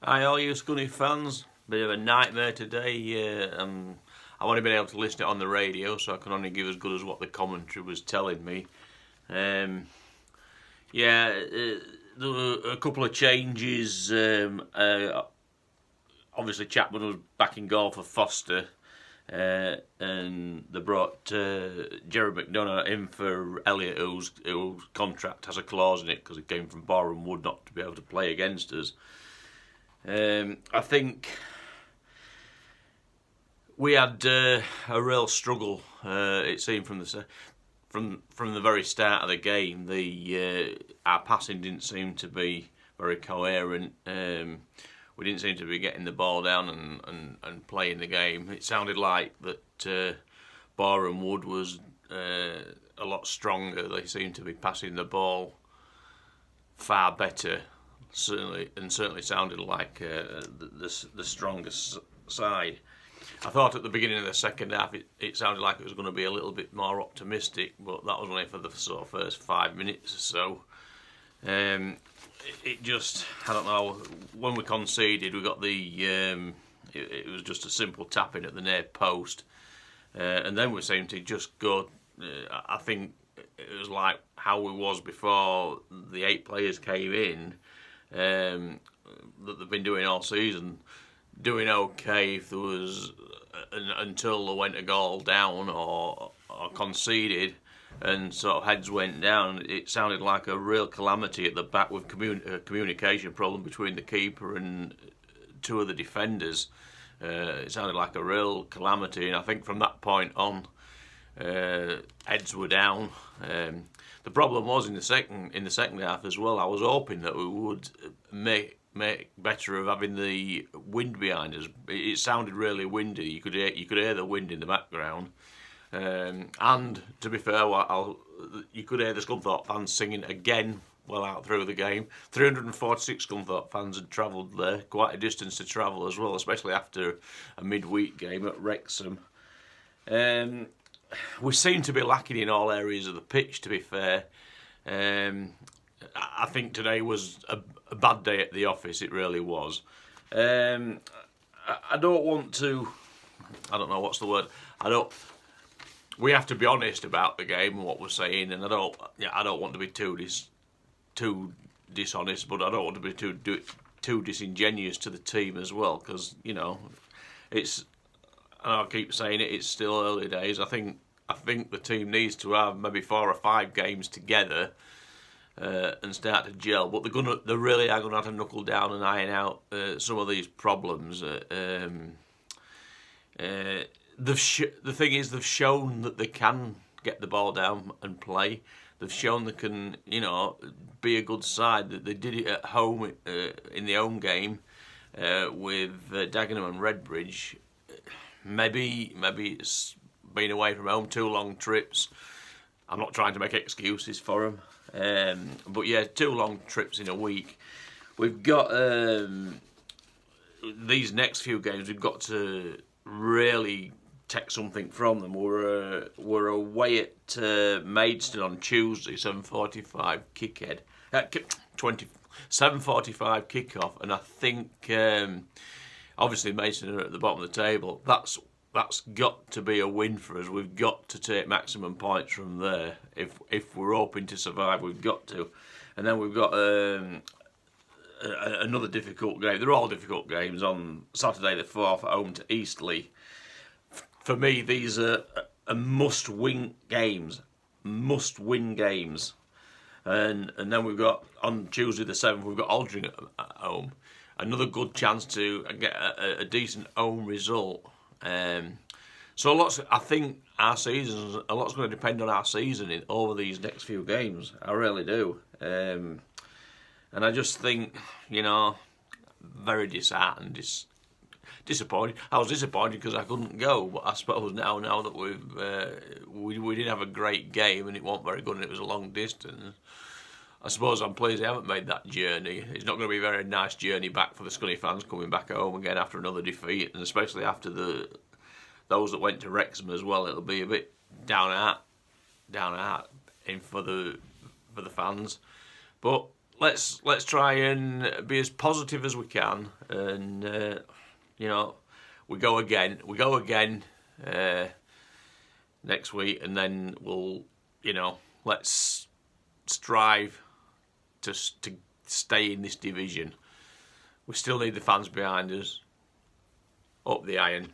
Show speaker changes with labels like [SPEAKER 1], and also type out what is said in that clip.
[SPEAKER 1] Hi all you Scunny fans, bit of a nightmare today. I've only been able to listen it on the radio, so I can only give as good as what the commentary was telling me. There were a couple of changes. Obviously Chapman was back in goal for Foster, and they brought Gerard McDonough in for Elliott, whose contract has a clause in it because he came from Boreham Wood not to be able to play against us. I think we had a real struggle. It seemed from the very start of the game. Our passing didn't seem to be very coherent. We didn't seem to be getting the ball down and playing the game. It sounded like that Boreham Wood was a lot stronger. They seemed to be passing the ball far better. Certainly sounded like the strongest side. I thought at the beginning of the second half it sounded like it was going to be a little bit more optimistic, but that was only for the sort of first 5 minutes or so. It just, I don't know, when we conceded we got it was just a simple tapping at the near post, and then we seemed to just go, I think it was like how we was before the 8 players came in, that they've been doing all season, doing okay if there was until they went a goal down or conceded and sort of heads went down. It sounded like a real calamity at the back with communication problem between the keeper and 2 of the defenders. It sounded like a real calamity, and I think from that point on, heads were down. The problem was in the second half as well. I was hoping that we would make better of having the wind behind us. It sounded really windy. You could hear the wind in the background, and to be fair, you could hear the Scunthorpe fans singing again well out through the game. 346 Scunthorpe fans had travelled there, quite a distance to travel as well, especially after a midweek game at Wrexham. We seem to be lacking in all areas of the pitch, to be fair. I think today was a bad day at the office, it really was. I don't want to, I don't know what's the word, we have to be honest about the game and what we're saying, and I don't want to be too dishonest, but I don't want to be too disingenuous to the team as well, because, you know, and I keep saying it's still early days. I think the team needs to have maybe 4 or 5 games together and start to gel. But they really are going to have to knuckle down and iron out some of these problems. The thing is, they've shown that they can get the ball down and play. They've shown they can, be a good side. That they did it at home in the home game with Dagenham and Redbridge. Maybe it's been away from home, 2 long trips. I'm not trying to make excuses for them, but yeah, 2 long trips in a week. We've got these next few games. We've got to really take something from them. We're away at Maidstone on Tuesday, 7:45 kickhead, 7:45 kickoff, and I think obviously Maidstone are at the bottom of the table. That's got to be a win for us. We've got to take maximum points from there. If we're hoping to survive, we've got to. And then we've got another difficult game. They're all difficult games on Saturday the 4th at home to Eastleigh. For me, these are must-win games. Must-win games. And then we've got, on Tuesday the 7th, we've got Aldring at home. Another good chance to get a decent home result. So I think a lot's going to depend on our season over these next few games. I really do. And I just think, very disheartened, disappointed. I was disappointed because I couldn't go, but I suppose now that we didn't have a great game and it wasn't very good and it was a long distance, I suppose I'm pleased they haven't made that journey. It's not going to be a very nice journey back for the Scunny fans coming back home again after another defeat, and especially after those that went to Wrexham as well. It'll be a bit down and out in for the fans. But let's try and be as positive as we can, and you know, we go again next week, and then we'll, you know, let's strive to stay in this division. We still need the fans behind us. Up the Iron.